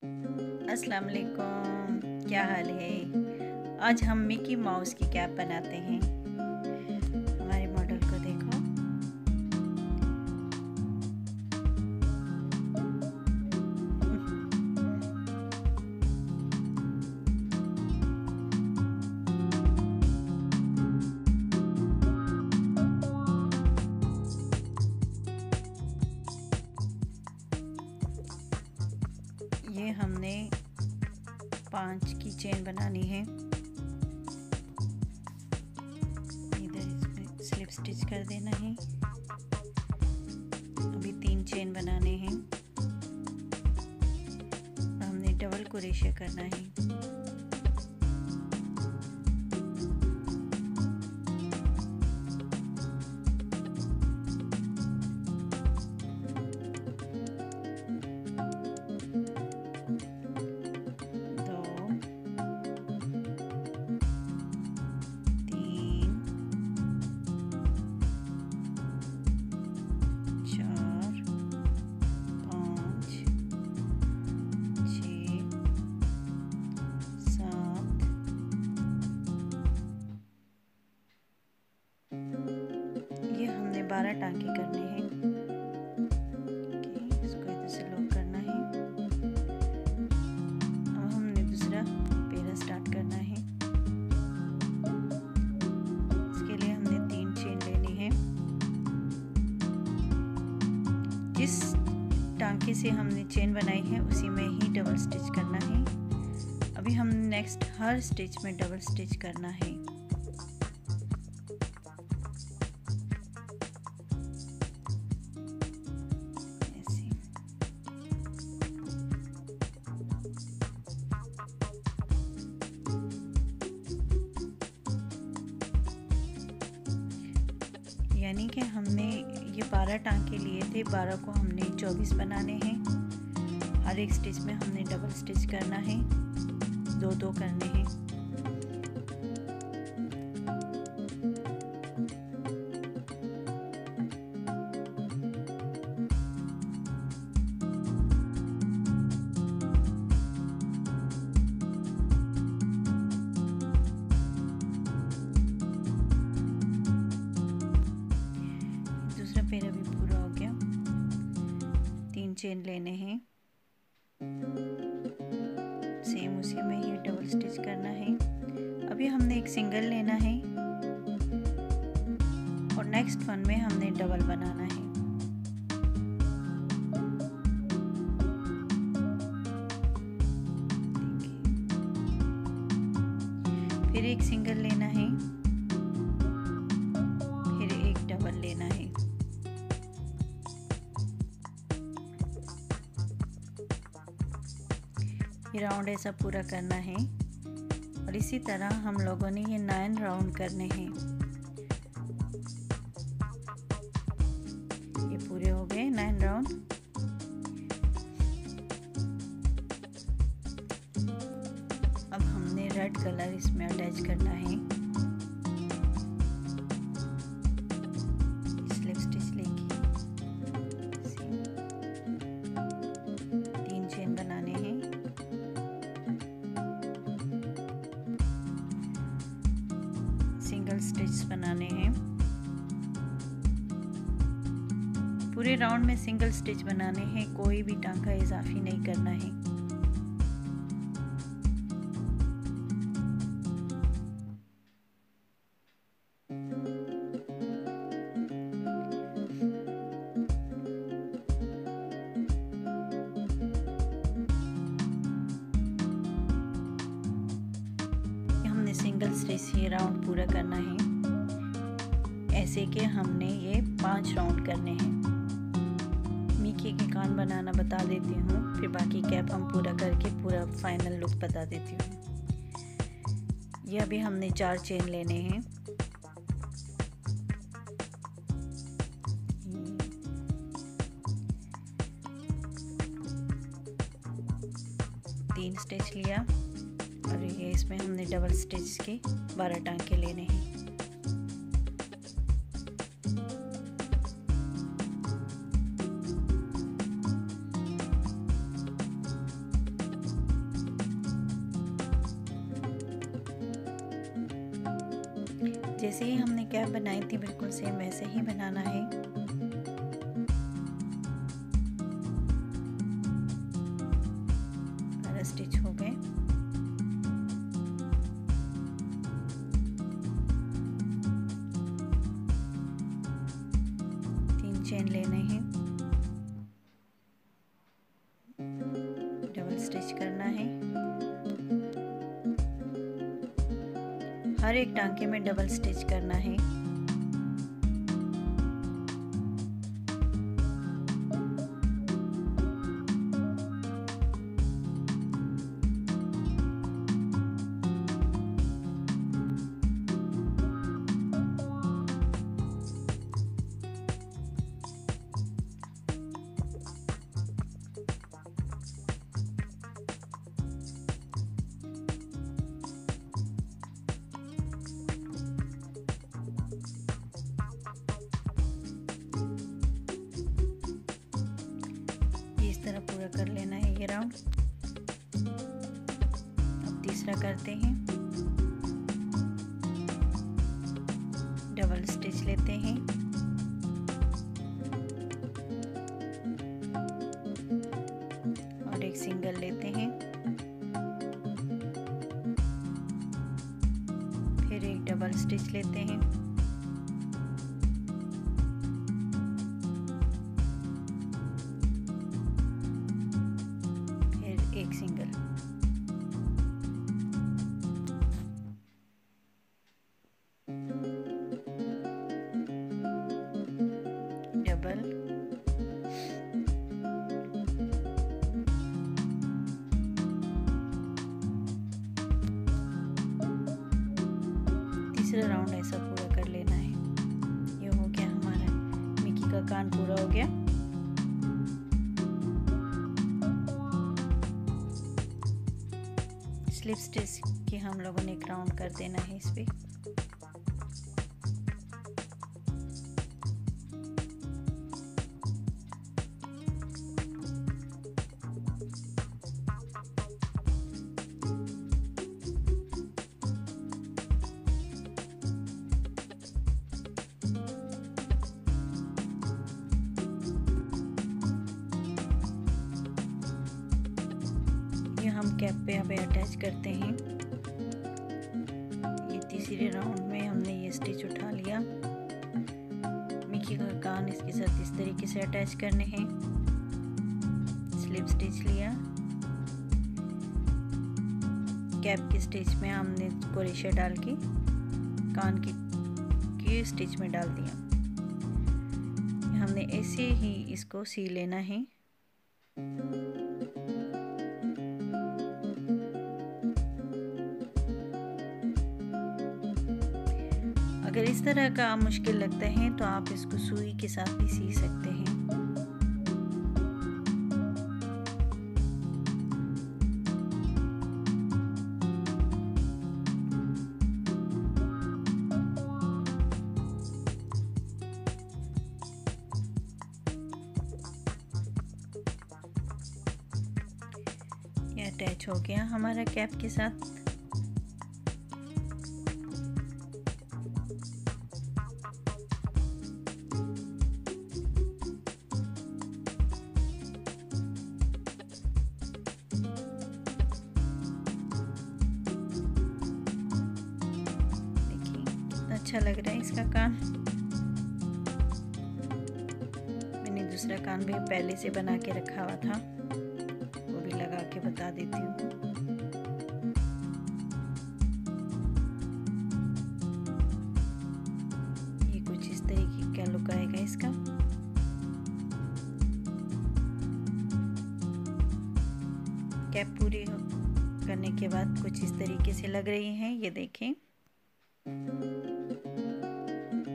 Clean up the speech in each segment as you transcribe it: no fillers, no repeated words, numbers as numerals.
अस्सलाम वालेकुम, क्या हाल है। आज हम मिकी माउस की कैप बनाते हैं। हमारे मॉडल को देखो। ये हमने 5 की चेन बनानी है। इधर इसमें स्लिप स्टिच कर देना है। अभी 3 चेन बनाने हैं। हमने डबल क्रोशे करना है। ये हमने 12 टांके करने हैं। इसको इधर से लॉक करना है। अब हमने दूसरा पेरा स्टार्ट करना है। इसके लिए हमने 3 चेन लेनी है। जिस टांके से हमने चेन बनाई है उसी में ही डबल स्टिच करना है। अभी हम नेक्स्ट हर स्टिच में डबल स्टिच करना है। यानी कि हमने ये 12 टांके लिए थे, 12 को हमने 24 बनाने हैं। हर एक स्टिच में हमने डबल स्टिच करना है, 2-2 करने हैं। पेरा भी पूरा हो गया। 3 चेन लेने हैं। सेम उसी में ही डबल स्टिच करना है। अभी हमने एक सिंगल लेना है और नेक्स्ट वन में हमने डबल बनाना है। फिर एक सिंगल लेना है, फिर एक डबल लेना है। ये राउंड ऐसा पूरा करना है और इसी तरह हम लोगों ने ये 9 राउंड करने हैं। ये पूरे हो गए 9 राउंड। अब हमने रेड कलर इसमें अटैच करना है। स्लिप स्टिच लेके 3 चेन बनाने हैं। सिंगल स्टिच बनाने हैं। पूरे राउंड में सिंगल स्टिच बनाने हैं, कोई भी टांका इजाफी नहीं करना है। हमने सिंगल स्टिच ये राउंड पूरा करना है। ऐसे के हमने ये 5 राउंड करने हैं। मिकी के कान बनाना बता देती हूँ, फिर बाकी कैप हम पूरा करके पूरा फाइनल लुक बता देती हूँ। ये अभी हमने 4 चेन लेने हैं। तीन स्टिच लिया और ये इसमें हमने डबल स्टिच के 12 टांके लेने हैं। जैसे ही हमने कैप बनाई थी बिल्कुल सेम वैसे ही बनाना है। स्टिच हो गए। तीन चेन लेने हैं, डबल स्टिच करना है। हर एक टांके में डबल स्टिच करना है। इस तरह पूरा कर लेना है ये राउंड। अब तीसरा करते हैं, डबल स्टिच लेते हैं, और एक सिंगल लेते हैं, फिर एक डबल स्टिच लेते हैं, एक सिंगल, डबल, तीसरा राउंड ऐसा पूरा कर लेना है। ये हो गया हमारा मिकी का कान पूरा हो गया। स्लिप स्टिच की हम लोगों ने एक राउंड कर देना है इस पे। हम कैप पे यहाँ पे अटैच करते हैं। ये तीसरे राउंड में हमने ये स्टिच उठा लिया। मिकी का कान इसके साथ इस तरीके से अटैच करने हैं। स्लिप स्टिच लिया, कैप की स्टिच में हमने क्रोशे डाल के कान की स्टिच में डाल दिया। हमने ऐसे ही इसको सी लेना है। अगर इस तरह का मुश्किल लगता है तो आप इसको सुई के साथ भी सी सकते हैं। ये अटैच हो गया हमारा कैप के साथ। अच्छा लग रहा है इसका कान। मैंने दूसरा कान भी पहले से बना के रखा हुआ था, वो भी लगा के बता देती हूँ। ये कुछ इस तरीके का लुक आएगा इसका। कैप पूरी करने के बाद कुछ इस तरीके से लग रही है। ये देखें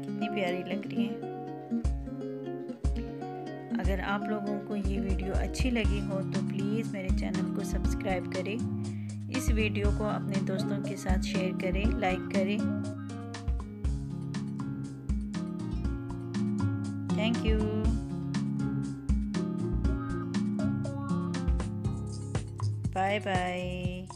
कितनी प्यारी लग रही है। अगर आप लोगों को ये वीडियो अच्छी लगी हो तो प्लीज़ मेरे चैनल को सब्सक्राइब करें, इस वीडियो को अपने दोस्तों के साथ शेयर करें, लाइक करें। Thank you. Bye bye.